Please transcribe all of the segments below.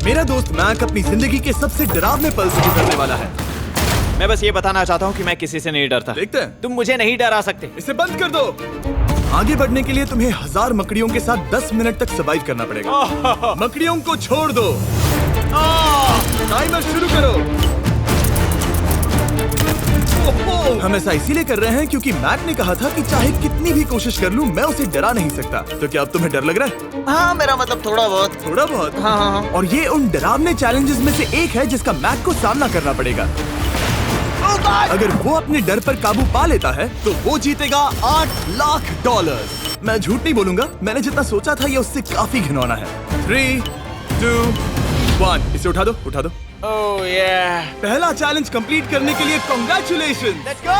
मेरा दोस्त मैक अपनी जिंदगी के सबसे डरावने पल से गुजरने वाला है। मैं बस ये बताना चाहता हूँ कि मैं किसी से नहीं डरता। देखते हैं। तुम मुझे नहीं डरा सकते। इसे बंद कर दो। आगे बढ़ने के लिए तुम्हें 1000 मकड़ियों के साथ 10 मिनट तक सर्वाइव करना पड़ेगा। मकड़ियों को छोड़ दो। टाइमर शुरू करो। हम ऐसा इसीलिए कर रहे हैं क्योंकि मैक ने कहा था कि चाहे कितनी भी कोशिश कर लूं, मैं उसे डरा नहीं सकता। तो क्या अब तुम्हें डर लग रहा है? हाँ, मेरा मतलब थोड़ा बहुत। थोड़ा बहुत? हाँ। और ये उन डरावने चैलेंजेस में से एक है जिसका मैक को सामना करना पड़ेगा। अगर वो अपने डर पर काबू पा लेता है तो वो जीतेगा $8 लाख। मैं झूठ नहीं बोलूंगा, मैंने जितना सोचा था ये उससे काफी घिनौना है। 3, 2, 1 इसे उठा दो, उठा दो। ओह yeah. पहला चैलेंज कंप्लीट करने के लिए कांग्रेचुलेशन। Let's go!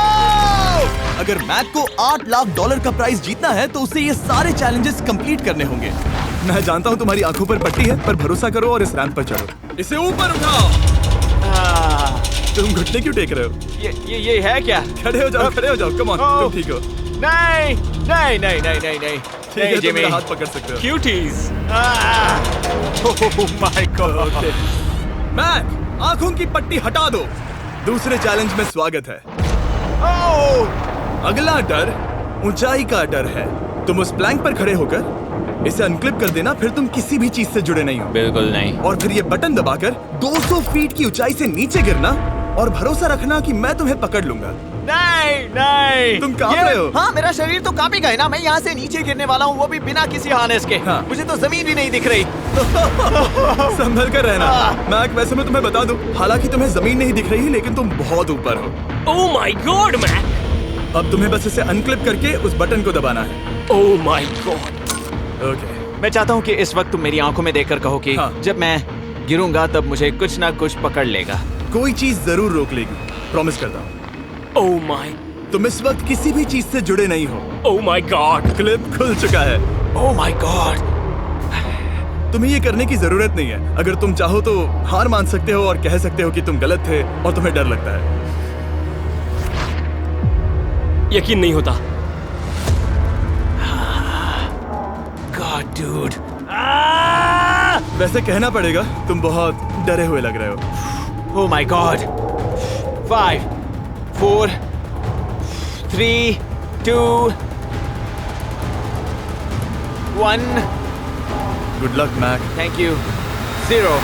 अगर मैक को $8 लाख का प्राइज जीतना है तो उसे ये सारे चैलेंजेस कंप्लीट करने होंगे। मैं जानता हूँ तुम्हारी आंखों पर पट्टी है, पर भरोसा करो और इस रैंप पर चढ़ो। इसे ऊपर उठाओ। तुम घुटने क्यों टेक रहे हो? ये है क्या? खड़े हो जाओ, खड़े हो जाओ। कम ऑन, तुम ठीक हो? नहीं नहीं नहीं नहीं नहीं नहीं। ठीक है, तुम मेरा हाथ पकड़ सकते हो। Cuties. Oh my god. Mac, आंखों की पट्टी हटा दो। दूसरे चैलेंज में स्वागत है। अगला डर ऊंचाई का डर है। तुम उस प्लैंक पर खड़े होकर इसे अनक्लिप कर देना, फिर तुम किसी भी चीज से जुड़े नहीं हो। बिल्कुल नहीं। और फिर ये बटन दबाकर 200 फीट की ऊंचाई से नीचे गिरना और भरोसा रखना कि मैं तुम्हें पकड़ लूंगा। नहीं नहीं। तुम कांप रहे हो? हाँ, मेरा शरीर तो कांप ही गया ना। मैं यहाँ से नीचे गिरने वाला हूँ, वो भी बिना किसी हार्नेस के। हाँ। मुझे तो जमीन भी नहीं दिख रही। संभल कर रहना। मैक, वैसे मैं तुम्हें बता दूं, हालांकि तुम्हें जमीन नहीं दिख रही, लेकिन तुम बहुत ऊपर हो। Oh my god Mac. अब तुम्हें बस इसे अनक्लिप करके उस बटन को दबाना है। ओह माय गॉड। ओके। मैं चाहता हूँ कि इस वक्त तुम मेरी आंखों में देखकर कहो कि हाँ। जब मैं गिरूंगा तब मुझे कुछ ना कुछ पकड़ लेगा। कोई चीज जरूर रोक लेगी, प्रॉमिस करता हूँ। Oh my. तुम इस वक्त किसी भी चीज से जुड़े नहीं हो। Oh my God. क्लिप खुल चुका है। ओह माय गॉड। तुम्हें ये करने की जरूरत नहीं है। अगर तुम चाहो तो हार मान सकते हो और कह सकते हो कि तुम गलत थे और तुम्हें डर लगता है। यकीन नहीं होता। God dude. वैसे कहना पड़ेगा, तुम बहुत डरे हुए लग रहे हो। Oh my god. 5, 4, 3, 2, 1। Good luck Mac. Thank you. 0।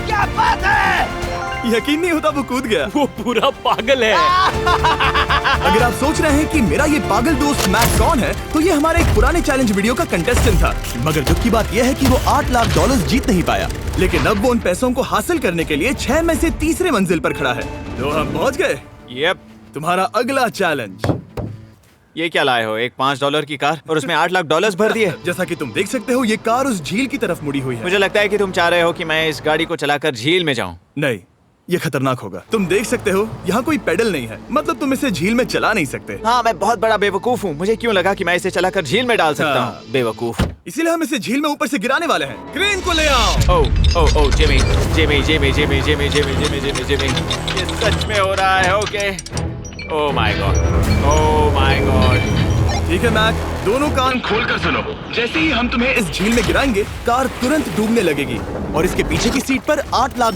क्या बात है? यकीन नहीं होता वो कूद गया। वो पूरा पागल है। अगर आप सोच रहे हैं कि मेरा ये पागल दोस्त मैक कौन है, तो ये हमारे एक पुराने चैलेंज वीडियो का कंटेस्टेंट था। मगर दुख की बात यह है कि वो $8 लाख जीत नहीं पाया, लेकिन अब वो उन पैसों को हासिल करने के लिए 6 में से तीसरे मंजिल पर खड़ा है। तो हम पहुंच गए। यप। तुम्हारा अगला चैलेंज। ये क्या लाए हो? एक $5 की कार और उसमें $8 लाख भर दिए। जैसा कि तुम देख सकते हो, ये कार उस झील की तरफ मुड़ी हुई है। मुझे लगता है कि तुम चाह रहे हो कि मैं इस गाड़ी को चलाकर झील में जाऊं। नहीं, ये खतरनाक होगा। तुम देख सकते हो, यहाँ कोई पेडल नहीं है, मतलब तुम इसे झील में चला नहीं सकते। हाँ, मैं बहुत बड़ा बेवकूफ हूँ। मुझे क्यों लगा कि मैं इसे चलाकर झील में डाल सकता हाँ। हूँ? बेवकूफ। इसीलिए हम इसे झील में ऊपर से गिराने वाले हैं। क्रेन को ले आओ। Oh Jimmy Jimmy Jimmy Jimmy Jimmy Jimmy Jimmy Jimmy Jimmy, ये सच में हो रहा है? Okay. Oh my god. Oh my god. ठीक है मैक, दोनों कान खोलकर सुनो। जैसे ही हम तुम्हें इस झील में गिराएंगे, कार तुरंत डूबने लगेगी और इसके पीछे की सीट पर $8 लाख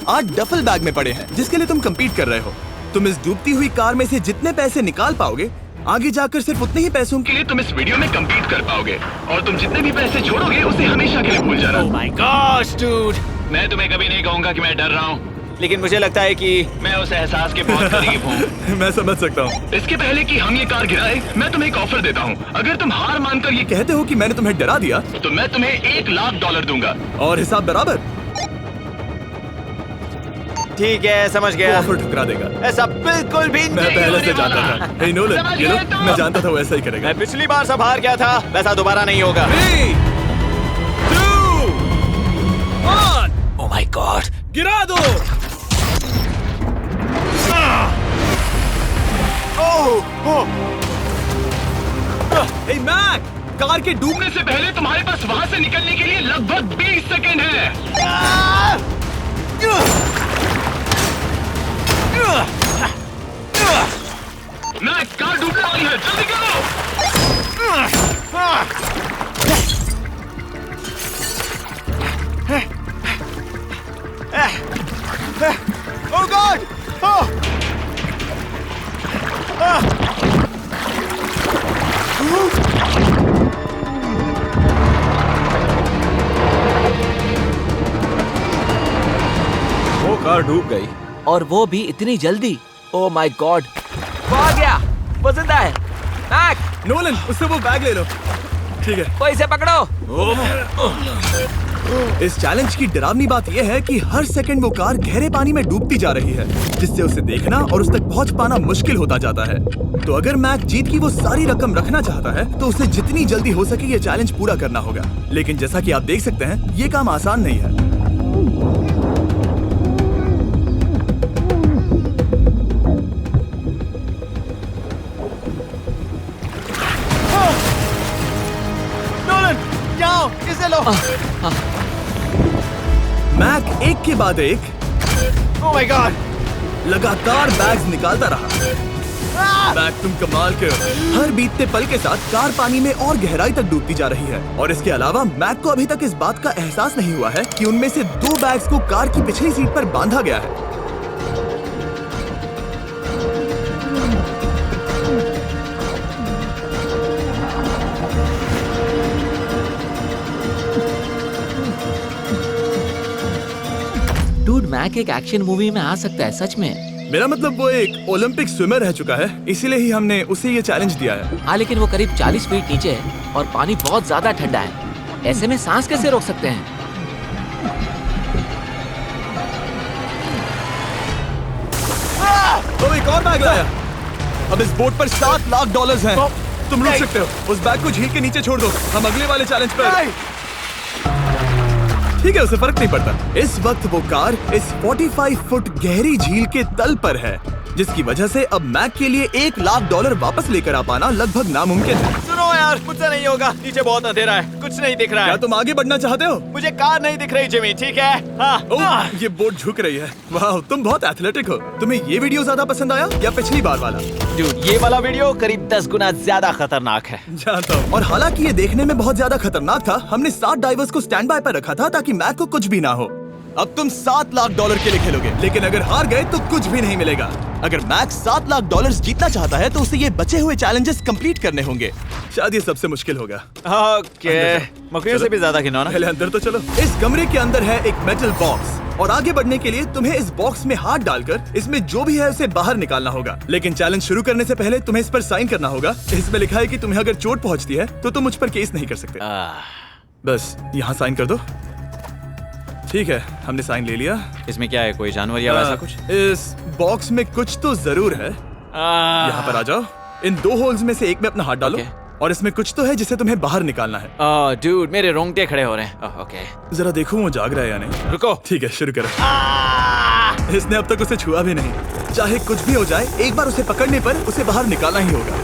8 डफल बैग में पड़े हैं, जिसके लिए तुम compete कर रहे हो। तुम इस डूबती हुई कार में से जितने पैसे निकाल पाओगे, आगे जाकर सिर्फ उतने ही पैसों के लिए तुम इस वीडियो में compete कर पाओगे। और तुम जितने भी पैसे छोड़ोगे, उसे हमेशा के लिए भूल जाना। ओह माय गॉड डूड। मैं तुम्हें कभी नहीं कहूंगा कि मैं डर रहा हूँ। लेकिन मुझे लगता है कि मैं उस एहसास के बहुत करीब हूँ। मैं समझ सकता हूँ। इसके पहले कि हम ये कार गिराए, मैं तुम्हें एक ऑफर देता हूँ। अगर तुम हार मानकर ये कहते हो कि मैंने तुम्हें डरा दिया, तो मैं तुम्हें $1 लाख दूंगा। और हिसाब बराबर। ठीक है, समझ वो गया। ऑफर ठुकरा देगा। ऐसा बिल्कुल भी मैं नहीं पहले होने से वाला। जानता था। हे नोलन, समझ ये लो, गए तुम? मैं जानता था वो ऐसा ही करेगा। मैं पिछली बार सब हार गया था, वैसा दोबारा नहीं होगा। 3, 2, 1 ओह माय गॉड। गिरा दो। हे मैक, कार के डूबने से पहले तुम्हारे पास वहाँ से निकलने के लिए लगभग 20 सेकंड है। ओह गॉड! वो कार डूब गई। और वो भी इतनी जल्दी। ओह माय गॉड, वो आ गया, वो जिंदा है। मैक, नोलन, उससे वो बैग ले लो। ठीक है। वो इसे पकड़ो। इस चैलेंज की डरावनी बात यह है कि हर सेकंड वो कार गहरे पानी में डूबती जा रही है, जिससे उसे देखना और उस तक पहुंच पाना मुश्किल होता जाता है। तो अगर मैक जीत की वो सारी रकम रखना चाहता है तो उसे जितनी जल्दी हो सके ये चैलेंज पूरा करना होगा। लेकिन जैसा कि आप देख सकते हैं, ये काम आसान नहीं है। इसे लो। मैक एक के बाद एक ओह माय गॉड! लगातार बैग्स निकालता रहा। मैक, तुम कमाल के हो। हर बीतते पल के साथ कार पानी में और गहराई तक डूबती जा रही है, और इसके अलावा मैक को अभी तक इस बात का एहसास नहीं हुआ है कि उनमें से 2 बैग्स को कार की पिछली सीट पर बांधा गया है। डूड, मैक एक एक्शन मूवी में आ सकता है सच में। मेरा मतलब वो एक ओलंपिक स्विमर रह चुका है, इसीलिए ही हमने उसे ये चैलेंज दिया है। हाँ, लेकिन वो करीब 40 फीट नीचे है और पानी बहुत ज्यादा ठंडा है। ऐसे में सांस कैसे रोक सकते हैं? तो एक और बैग लाया। अब इस बोट पर $7 लाख हैं। तुम रुक सकते हो। उस बैग को झील के नीचे छोड़ दो, हम अगले वाले चैलेंज पर। ठीक है, उसे फर्क नहीं पड़ता। इस वक्त वो कार इस 45 फुट गहरी झील के तल पर है, जिसकी वजह से अब मैक के लिए $1 लाख वापस लेकर आ पाना लगभग नामुमकिन है। सुनो यार, मुझसे नहीं होगा। नीचे बहुत अंधेरा है, कुछ नहीं दिख रहा क्या है। तुम आगे बढ़ना चाहते हो? मुझे कार नहीं दिख रही जिमी, ठीक है? हाँ। ओह, ये बोट झुक रही है। वाह, तुम बहुत एथलेटिक हो। तुम्हें ये वीडियो ज्यादा पसंद आया या पिछली बार वाला? Dude, ये वाला वीडियो करीब 10 गुना ज्यादा खतरनाक है। जानता हूँ। और हालांकि ये देखने में बहुत ज्यादा खतरनाक था, हमने 7 डाइवर्स को स्टैंड बाय पर रखा था ताकि मैक को कुछ भी ना हो। अब तुम $7 लाख के लिए खेलोगे, लेकिन अगर हार गए तो कुछ भी नहीं मिलेगा। अगर मैक $7 लाख जीतना चाहता है तो उसे ये बचे हुए चैलेंजेस कंप्लीट करने होंगे। शायद ये सबसे मुश्किल होगा। ओके, मकड़ियों से भी ज्यादा खिलौना। पहले अंदर तो चलो। इस कमरे के अंदर है एक मेटल बॉक्स, और आगे बढ़ने के लिए तुम्हें इस बॉक्स में हाथ डालकर इसमें जो भी है उसे बाहर निकालना होगा। लेकिन चैलेंज शुरू करने से पहले तुम्हें इस पर साइन करना होगा। इसमें लिखा है कि तुम्हें अगर चोट पहुंचती है तो तुम मुझ पर केस नहीं कर सकते। बस यहाँ साइन कर दो। ठीक है, हमने साइन ले लिया। इसमें क्या है, कोई जानवर या वैसा कुछ? इस बॉक्स में कुछ तो जरूर है। यहाँ पर आ जाओ। इन 2 होल्स में से एक में अपना हाथ डालो। और इसमें कुछ तो है जिसे तुम्हें बाहर निकालना है। डूड, मेरे रोंगटे खड़े हो रहे हैं। ओके, जरा देखो वो जाग रहा है या नहीं। रुको। ठीक है, शुरू करो। इसने अब तक उसे छुआ भी नहीं। चाहे कुछ भी हो जाए, एक बार उसे पकड़ने पर उसे बाहर निकालना ही होगा।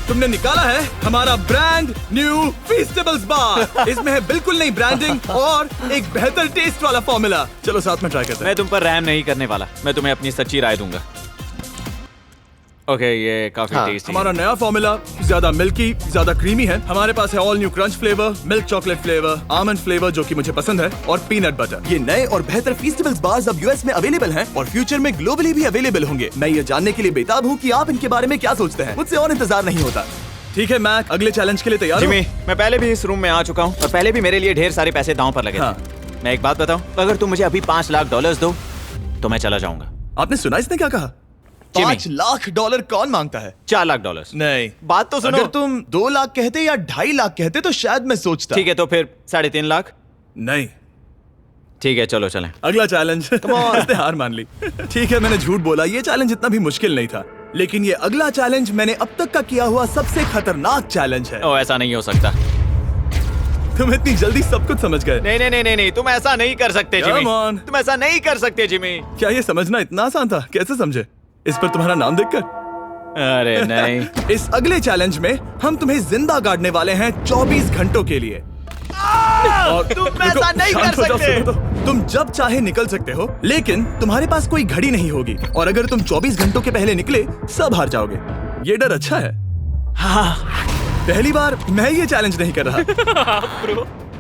तुमने निकाला है हमारा ब्रांड न्यू फीस्टेबल्स बार। इसमें है बिल्कुल नई ब्रांडिंग और एक बेहतर टेस्ट वाला फॉर्मूला। चलो साथ में ट्राई करते हैं। मैं तुम पर रहम नहीं करने वाला, मैं तुम्हें अपनी सच्ची राय दूंगा। ओके, ये काफी टेस्टी हमारा नया फॉर्मूला ज्यादा मिल्की, ज्यादा क्रीमी है। हमारे पास है all new crunch flavour, milk chocolate flavour, almond flavour जो कि मुझे पसंद है, और पीनट बटर। ये नए और बेहतर फीस्टेबल्स बार्स अब यूएस में अवेलेबल हैं और फ्यूचर में ग्लोबली भी अवेलेबल होंगे। मैं ये जानने के लिए बेताब हूँ कि आप इनके बारे में क्या सोचते हैं। मुझसे और इंतजार नहीं होता। ठीक है मैक, अगले चैलेंज के लिए तैयार हो? जिमी, मैं पहले भी इस रूम में आ चुका हूँ और पहले भी मेरे लिए ढेर सारे पैसे दांव पर लगे थे। मैं एक बात बताऊं, अगर तुम मुझे अभी $5 लाख दो तो मैं चला जाऊंगा। आपने सुना इसने क्या कहा? $5 लाख कौन मांगता है? $4 लाख। नहीं, बात तो सुनो। अगर तुम 2 लाख कहते या 2.5 लाख कहते तो शायद मैं सोचता। ठीक है, तो फिर 3.5 लाख। नहीं, ठीक है, चलो चलें। अगला चैलेंज। इसने हार मान ली। ठीक है, मैंने झूठ बोला, ये चैलेंज इतना भी मुश्किल नहीं था, लेकिन ये अगला चैलेंज मैंने अब तक का किया हुआ सबसे खतरनाक चैलेंज है। ओ, ऐसा नहीं हो सकता। तुम इतनी जल्दी सब कुछ समझ गए। नहीं नहीं नहीं नहीं, तुम ऐसा नहीं कर सकते जिमी। Come on. तुम ऐसा नहीं कर सकते जिमी। क्या ये समझना इतना आसान था? कैसे समझे? इस पर तुम्हारा नाम देखकर? अरे नहीं। इस अगले चैलेंज में हम तुम्हें जिंदा गाड़ने वाले हैं 24 घंटों के लिए। और तुम ऐसा नहीं कर सकते। तुम जब चाहे निकल सकते हो, लेकिन तुम्हारे पास कोई घड़ी नहीं होगी, और अगर तुम 24 घंटों के पहले निकले सब हार जाओगे। ये डर अच्छा है। हाँ, पहली बार मैं ये चैलेंज नहीं कर रहा।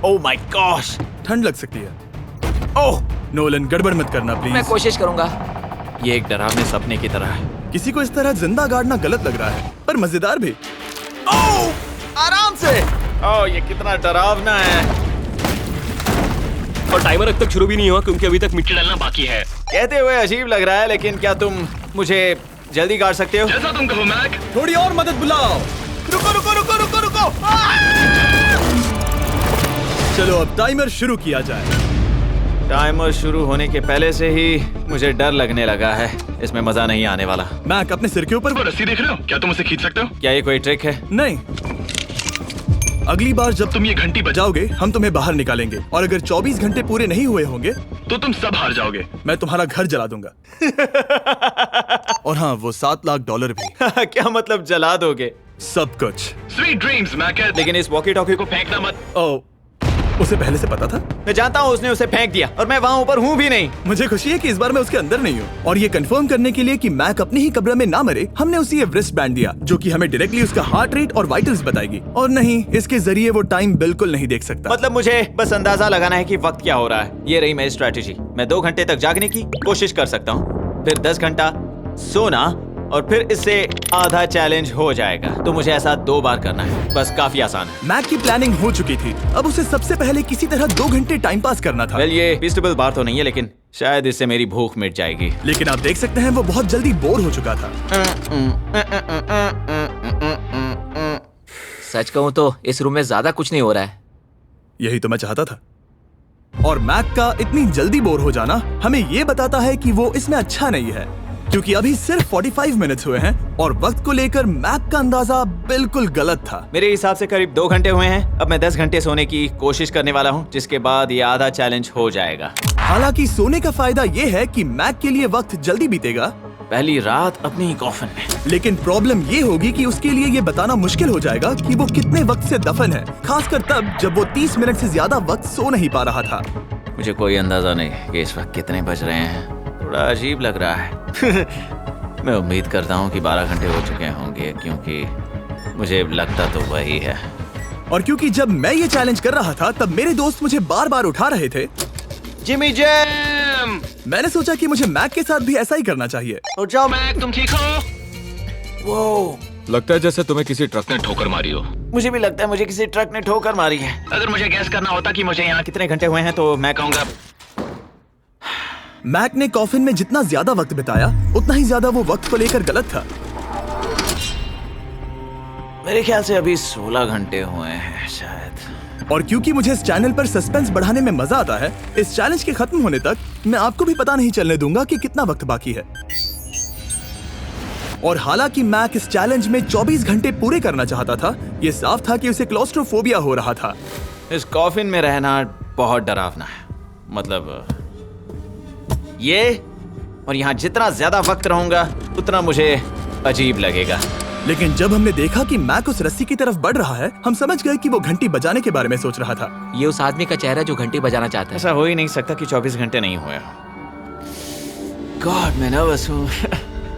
Oh my gosh. ठंड लग सकती है। ओह, नोलन गड़बड़ मत करना मैं प्लीज। कोशिश करूंगा। ये एक डरावने सपने की तरह है। किसी को इस तरह जिंदा गाड़ना गलत लग रहा है, पर मजेदार भी। आराम से। ओह, ये कितना डरावना है। और टाइमर अब तक शुरू भी नहीं हुआ क्योंकि अभी तक मिट्टी डलना बाकी है। कहते हुए अजीब लग रहा है, लेकिन क्या तुम मुझे जल्दी गाड़ सकते हो? जैसा तुम कहो मैक। थोड़ी और मदद बुलाओ। रुको रुको रुको रुको रुको। चलो अब टाइमर शुरू किया जाए। टाइमर शुरू होने के पहले से ही मुझे डर लगने लगा है। इसमें मजा नहीं आने वाला। मैक अपने सिर के ऊपर। वो रस्सी देख रहे हो? क्या तुम उसे खींच सकते हो? क्या ये कोई ट्रिक है? नहीं, अगली बार जब तुम ये घंटी बजाओगे हम तुम्हें बाहर निकालेंगे, और अगर 24 घंटे पूरे नहीं हुए होंगे तो तुम सब हार जाओगे। मैं तुम्हारा घर जला दूंगा। और हाँ, वो $7 लाख भी। क्या मतलब जला दोगे? सब कुछ। Sweet dreams Mac. लेकिन इस वॉकी टॉकी को फेंकना मत। ओ, उसे पहले से पता था? मैं जानता हूँ उसने उसे फेंक दिया और मैं वहाँ ऊपर हूँ भी नहीं। मुझे खुशी है कि इस बार मैं उसके अंदर नहीं हूँ। और ये कंफर्म करने के लिए कि मैक अपनी ही कब्र में ना मरे, हमने उसे ये रिस्ट बैंड दिया जो कि हमें डायरेक्टली उसका हार्ट रेट और वाइटल्स बताएगी। और नहीं, इसके जरिए वो टाइम बिल्कुल नहीं देख सकता। मतलब मुझे बस अंदाजा लगाना है कि वक्त क्या हो रहा है। ये रही मेरी स्ट्रेटेजी। मैं 2 घंटे तक जागने की कोशिश कर सकता हूँ, फिर 10 घंटा सोना, और फिर इससे आधा चैलेंज हो जाएगा। तो मुझे ऐसा 2 बार करना है। बस काफी आसान है। मैक की प्लानिंग हो चुकी थी, अब उसे सबसे पहले किसी तरह 2 घंटे टाइम पास करना था। वेल, ये फीस्टेबल बार तो नहीं है, लेकिन शायद इससे मेरी भूख मिट जाएगी। लेकिन आप देख सकते हैं वो बहुत जल्दी बोर हो चुका था। सच कहूँ तो इस रूम में ज्यादा कुछ नहीं हो रहा है। यही तो मैं चाहता था। और मैक का इतनी जल्दी बोर हो जाना हमें ये बताता है कि वो इसमें अच्छा नहीं है, क्योंकि अभी सिर्फ 45 मिनट्स हुए हैं और वक्त को लेकर मैक का अंदाजा बिल्कुल गलत था। मेरे हिसाब से करीब 2 घंटे हुए हैं। अब मैं 10 घंटे सोने की कोशिश करने वाला हूँ, जिसके बाद ये आधा चैलेंज हो जाएगा। हालांकि सोने का फायदा ये है कि मैक के लिए वक्त जल्दी बीतेगा, पहली रात अपनी ही कॉफिन में। लेकिन प्रॉब्लम ये होगी कि उसके लिए ये बताना मुश्किल हो जाएगा कि वो कितने वक्त से दफन है, खासकर तब जब वो 30 मिनट से ज्यादा वक्त सो नहीं पा रहा था। मुझे कोई अंदाजा नहीं कि इस वक्त कितने बज रहे हैं। थोड़ा अजीब लग रहा है। मैं उम्मीद करता हूँ कि 12 घंटे हो चुके होंगे, क्योंकि मुझे लगता तो वही है। और क्योंकि जब मैं ये चैलेंज कर रहा था तब मेरे दोस्त मुझे बार बार उठा रहे थे। Jimmy jam. मैंने सोचा कि मुझे मैक के साथ भी ऐसा ही करना चाहिए। उठ जाओ। मैक तुम ठीक हो? वो लगता है जैसे तुम्हें किसी ट्रक ने ठोकर मारी हो। मुझे भी लगता है मुझे किसी ट्रक ने ठोकर मारी है। अगर मुझे गैस करना होता कि मुझे यहाँ कितने घंटे हुए हैं तो मैं कहूँगा मैक ने कॉफिन में जितना ज्यादा वक्त बिताया उतना ही ज्यादा वो वक्त को लेकर गलत था। मेरे ख्याल से अभी 16 घंटे हुए हैं शायद। और क्योंकि मुझे इस चैनल पर सस्पेंस बढ़ाने में मजा आता है, इस चैलेंज के खत्म होने तक मैं आपको भी पता नहीं चलने दूंगा कि कितना वक्त बाकी है। और हालांकि मैक इस चैलेंज में 24 घंटे पूरे करना चाहता था, ये साफ था कि उसे क्लॉस्ट्रोफोबिया हो रहा था। इस कॉफिन में रहना बहुत डरावना है। मतलब ये, और यहाँ जितना ज्यादा वक्त रहूंगा उतना मुझे अजीब लगेगा। लेकिन जब हमने देखा कि मैक उस रस्सी की तरफ बढ़ रहा है, हम समझ गए कि वो घंटी बजाने के बारे में सोच रहा था। ये उस आदमी का चेहरा जो घंटी बजाना चाहता है। ऐसा हो ही नहीं सकता कि 24 घंटे नहीं हुए। गॉड, मैं नर्वस हूँ।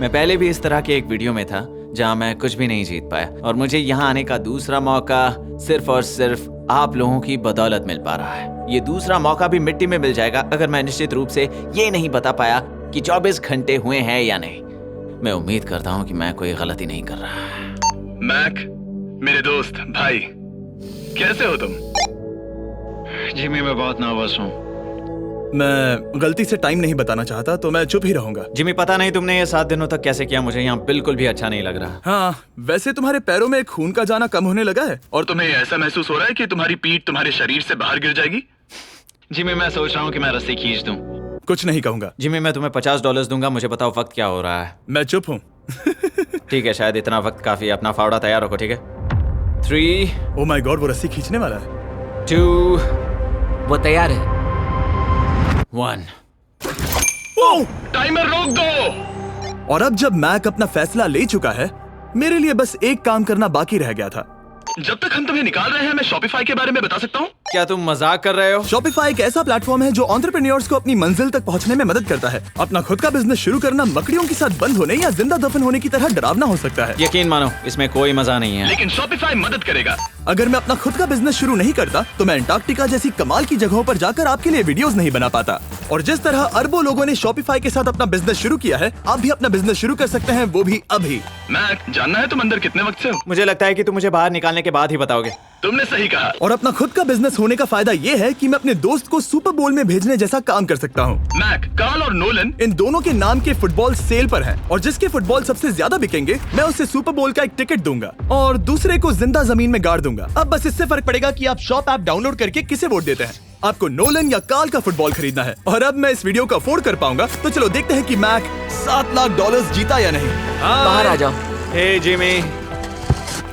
मैं पहले भी इस तरह के एक वीडियो में था जहाँ मैं कुछ भी नहीं जीत पाया, और मुझे यहाँ आने का दूसरा मौका सिर्फ और सिर्फ आप लोगों की बदौलत मिल पा रहा है। ये दूसरा मौका भी मिट्टी में मिल जाएगा अगर मैं निश्चित रूप से ये नहीं बता पाया कि 24 घंटे हुए हैं या नहीं। मैं उम्मीद करता हूँ कि मैं कोई गलती नहीं कर रहा। मैक, मेरे दोस्त भाई, कैसे हो तुम? जिमी, मैं बहुत नर्वस हूँ। मैं गलती से टाइम नहीं बताना चाहता तो मैं चुप ही रहूंगा। जिमी, पता नहीं तुमने ये 7 दिनों तक कैसे किया, मुझे यहाँ बिल्कुल भी अच्छा नहीं लग रहा। हाँ, वैसे तुम्हारे पैरों में खून का जाना कम होने लगा है। और तुम्हें ऐसा महसूस हो रहा है कि तुम्हारी पीठ तुम्हारे शरीर से बाहर गिर जाएगी? जिमी, मैं सोच रहा हूँ कि मैं रस्सी खींच दूं। कुछ नहीं कहूंगा। जिमी, मैं तुम्हें $50 दूंगा, मुझे बताओ वक्त क्या हो रहा है। मैं चुप हूँ। ठीक है, शायद इतना वक्त काफी। अपना फावड़ा तैयार रखो, ठीक है? 3 ओह माय गॉड, वो रस्सी खींचने वाला है। 2 वो तैयार है। 1। टाइमर रोक दो। और अब जब मैक अपना फैसला ले चुका है, मेरे लिए बस एक काम करना बाकी रह गया था। जब तक हम तुम्हें निकाल रहे हैं, मैं शॉपिफाई के बारे में बता सकता हूँ। क्या तुम मजाक कर रहे हो? Shopify एक ऐसा प्लेटफॉर्म है जो एंटरप्रेन्योर्स को अपनी मंजिल तक पहुंचने में मदद करता है। अपना खुद का बिजनेस शुरू करना मकड़ियों के साथ बंद होने या जिंदा दफन होने की तरह डरावना हो सकता है। यकीन मानो इसमें कोई मजा नहीं है। लेकिन Shopify मदद करेगा। अगर मैं अपना खुद का बिजनेस शुरू नहीं करता तो मैं अंटार्कटिका जैसी कमाल की जगहों पर जाकर आपके लिए वीडियोस नहीं बना पाता। और जिस तरह अरबों लोगों ने Shopify के साथ अपना बिजनेस शुरू किया है, आप भी अपना बिजनेस शुरू कर सकते हैं, वो भी अभी। मैक, जानना है तुम अंदर कितने वक्त से हो? मुझे लगता है कि तुम मुझे बाहर निकालने के बाद ही बताओगे। तुमने सही कहा। और अपना खुद का बिजनेस होने का फायदा ये है कि मैं अपने दोस्त को सुपर बोल में भेजने जैसा काम कर सकता हूँ। मैक, कार्ल और नोलन इन दोनों के नाम के फुटबॉल सेल पर हैं और जिसके फुटबॉल सबसे ज्यादा बिकेंगे मैं उसे सुपर बोल का एक टिकट दूंगा और दूसरे को जिंदा जमीन में गाड़ दूंगा। अब बस इससे फर्क पड़ेगा कि आप शॉप ऐप डाउनलोड करके किसे वोट देते हैं। आपको नोलन या कार्ल का फुटबॉल खरीदना है। और अब मैं इस वीडियो को अफोर्ड कर पाऊंगा, तो चलो देखते हैं कि मैक $7 लाख जीता या नहीं। बाहर आ जाओ। हे जिमी,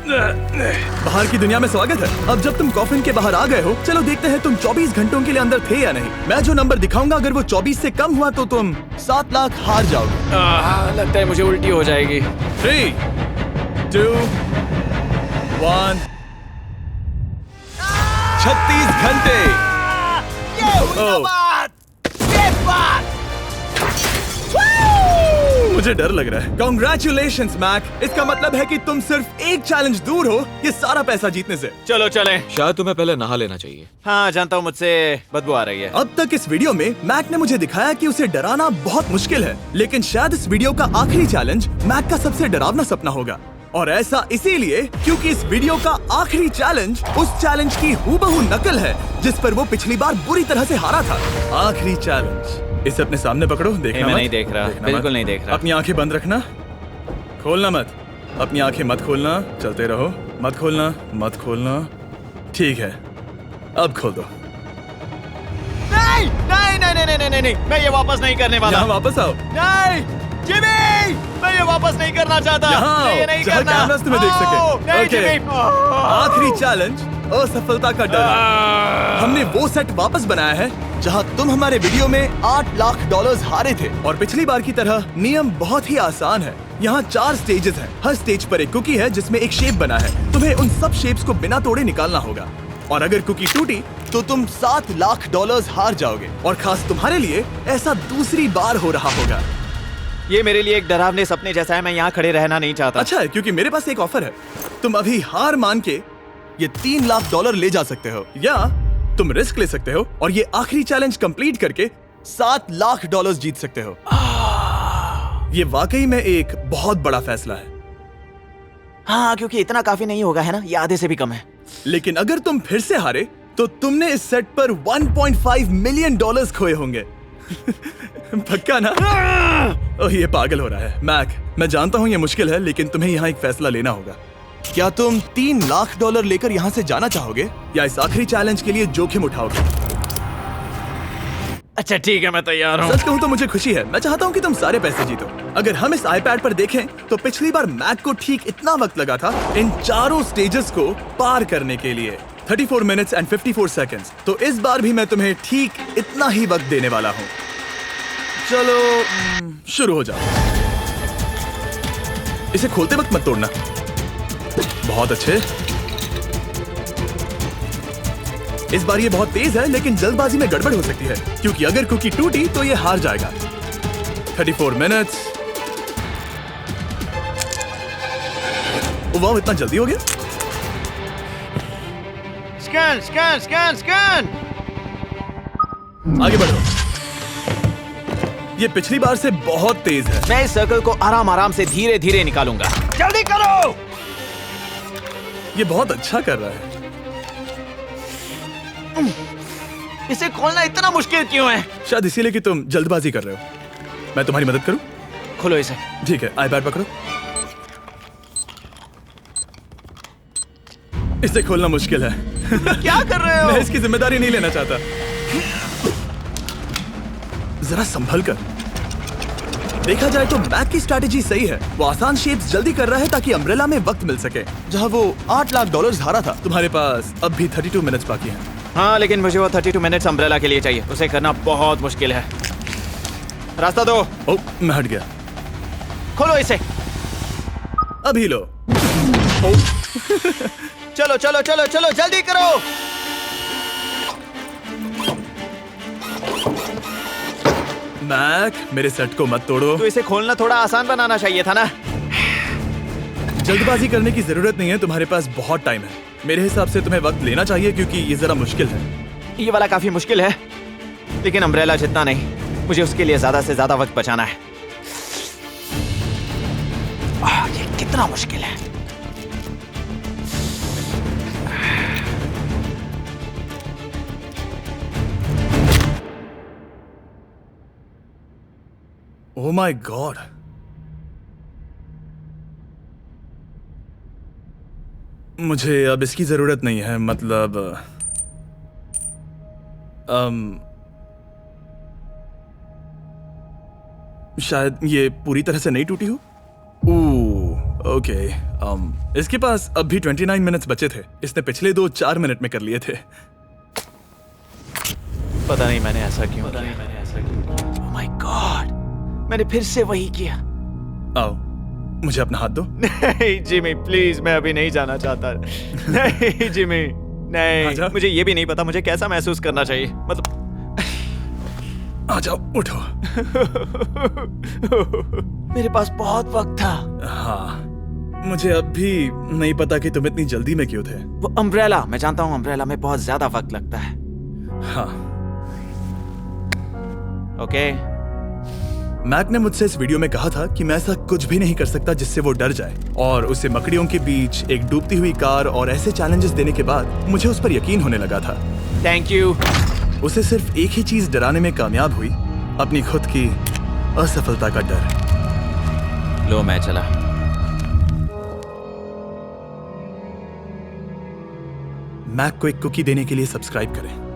बाहर की दुनिया में स्वागत है। अब जब तुम कॉफिन के बाहर आ गए हो, चलो देखते हैं तुम 24 घंटों के लिए अंदर थे या नहीं। मैं जो नंबर दिखाऊंगा अगर वो 24 से कम हुआ तो तुम 7 लाख हार जाओगे। लगता है मुझे उल्टी हो जाएगी। 3, 2, 1। 36 घंटे। मुझे डर लग रहा है। Congratulations, Mac. इसका मतलब है कि तुम सिर्फ एक चैलेंज दूर हो ये सारा पैसा जीतने से। चलो चलें। शायद तुम्हें पहले नहा लेना चाहिए। हाँ जानता हूँ, मुझसे बदबू आ रही है। अब तक इस वीडियो में मैक ने मुझे दिखाया कि उसे डराना बहुत मुश्किल है, लेकिन शायद इस वीडियो का आखिरी चैलेंज मैक का सबसे डरावना सपना होगा। और ऐसा इसीलिए क्योंकि इस वीडियो का आखिरी चैलेंज उस चैलेंज की हूबहू नकल है जिस पर वो पिछली बार बुरी तरह से हारा था। आखिरी चैलेंज। इसे अपने सामने पकड़ो, देखना मैं मत। नहीं देख रहा, देखना बिल्कुल मत। नहीं देख रहा। अपनी आंखें बंद रखना, खोलना मत। अपनी आंखें मत खोलना, चलते रहो। मत खोलना, मत खोलना। ठीक है, अब खोल दो। नहीं नहीं नहीं नहीं नहीं नहीं, मैं ये वापस नहीं करने वाला। यहाँ वापस आओ। नहीं जिमी, मैं ये वापस नहीं करना चाहता। यहाँ मैं ये आओ, नहीं जहाँ करना। कैमरास तुम्हें देख सके। नहीं ओके। जिमी। आखिरी चैलेंज असफलता का डर। हमने वो सेट वापस बनाया है जहां तुम हमारे वीडियो में $8 लाख हारे थे और पिछली बार की तरह नियम बहुत ही आसान है। यहाँ 4 स्टेजेस हैं। हर स्टेज पर एक कुकी है जिसमें एक शेप बना है। तुम्हें उन सब शेप्स को बिना तोड़े निकालना होगा और अगर कुकी टूटी तो तुम $7 लाख हार जाओगे। और खास तुम्हारे लिए ऐसा दूसरी बार हो रहा होगा। ये मेरे लिए एक डरावने सपने जैसा है। मैं यहाँ खड़े रहना नहीं चाहता। अच्छा है क्योंकि मेरे पास एक ऑफर है। तुम अभी हार मान के ये $3 लाख ले जा सकते हो या तुम रिस्क ले सकते हो और ये आखिरी चैलेंज कंप्लीट करके $7 लाख जीत सकते हो। ये वाकई में एक बहुत बड़ा फैसला है। हाँ, क्योंकि इतना काफी नहीं होगा, है ना? ये आधे से भी कम है। लेकिन अगर तुम फिर से हारे तो तुमने इस सेट पर $1.5 मिलियन खोए होंगे। पक्का ना? ओह, ये पागल हो रहा है। मैक, मैं जानता हूँ ये मुश्किल है, लेकिन तुम्हें यहाँ एक फैसला लेना होगा। क्या तुम $3 लाख लेकर यहाँ से जाना चाहोगे या इस आखिरी चैलेंज के लिए जोखिम उठाओगे? अच्छा ठीक है, मैं तैयार हूँ। सच कहूँ तो मुझे खुशी है। मैं चाहता हूँ कि तुम सारे पैसे जीतो। अगर हम इस iPad पर देखें तो पिछली बार मैक को ठीक इतना वक्त लगा था इन चारों स्टेजेस को पार करने के लिए, 34 मिनट्स एंड 54 सेकंड्स। तो इस बार भी मैं तुम्हें ठीक इतना ही वक्त देने वाला हूँ। चलो शुरू हो जाओ। इसे खोलते वक्त मत तोड़ना। बहुत अच्छे। इस बार ये बहुत तेज है, लेकिन जल्दबाजी में गड़बड़ हो सकती है क्योंकि अगर कुकी टूटी तो ये हार जाएगा। 34 मिनट्स। वाह, इतना जल्दी हो गया। Scan scan scan scan. आगे बढ़ो। ये पिछली बार से बहुत तेज है। मैं इस सर्कल को आराम आराम से धीरे धीरे निकालूंगा। जल्दी करो। ये बहुत अच्छा कर रहा है। इसे खोलना इतना मुश्किल क्यों है? शायद इसीलिए कि तुम जल्दबाजी कर रहे हो। मैं तुम्हारी मदद करूं? खोलो इसे। ठीक है, iPad पकड़ो। इसे खोलना मुश्किल है। क्या कर रहे हो? मैं इसकी जिम्मेदारी नहीं लेना चाहता। जरा संभल कर। देखा जाए तो मैक की स्ट्रैटेजी सही है। वो आसान शेप्स जल्दी कर रहा है ताकि अम्ब्रेला में वक्त मिल सके। जहां वो $8 लाख हारा था, तुम्हारे पास अब भी 32 मिनट्स बाकी हैं। हाँ, लेकिन मुझे वो 32 मिनट्स अम्ब्रेला के लिए चाहिए। उसे करना बहुत मुश्किल है। रास्ता दो। ओह, मैं हट गया। खोलो इसे। अभी लो। चलो चलो चलो चलो, जल्दी करो। मैक, मेरे सेट को मत तोड़ो। तो इसे खोलना थोड़ा आसान बनाना चाहिए था ना। जल्दबाजी करने की जरूरत नहीं है, तुम्हारे पास बहुत टाइम है। मेरे हिसाब से तुम्हें वक्त लेना चाहिए क्योंकि ये जरा मुश्किल है। ये वाला काफी मुश्किल है, लेकिन अम्ब्रेला जितना नहीं। मुझे उसके लिए ज्यादा से ज्यादा वक्त बचाना है। ये कितना मुश्किल है। ओह माय गॉड, मुझे अब इसकी जरूरत नहीं है। मतलब शायद ये पूरी तरह से नहीं टूटी हो। ओके, इसके पास अब भी 29 मिनट्स बचे थे। इसने पिछले 4 मिनट में कर लिए थे। पता नहीं मैंने ऐसा क्यों किया। ओह माय गॉड, मैंने फिर से वही किया। आओ, मुझे अपना हाथ दो। नहीं जिमी प्लीज, मैं अभी नहीं जाना चाहता। नहीं जिमी, नहीं। आजा। मुझे ये भी नहीं पता मुझे कैसा महसूस करना चाहिए। मतलब आ जाओ, उठो। मेरे पास बहुत वक्त था। हाँ, मुझे अब भी नहीं पता कि तुम इतनी जल्दी में क्यों थे। वो अम्ब्रेला, मैं जानता हूँ अम्ब्रेला में बहुत ज्यादा वक्त लगता है। हाँ, ओके। मैक ने मुझसे इस वीडियो में कहा था कि मैं ऐसा कुछ भी नहीं कर सकता जिससे वो डर जाए, और उसे मकड़ियों के बीच एक डूबती हुई कार और ऐसे चैलेंजेस देने के बाद मुझे उस पर यकीन होने लगा था। Thank you. उसे सिर्फ एक ही चीज डराने में कामयाब हुई, अपनी खुद की असफलता का डर। लो मैं चला। मैक को एक कुकी देने के लिए सब्सक्राइब करें।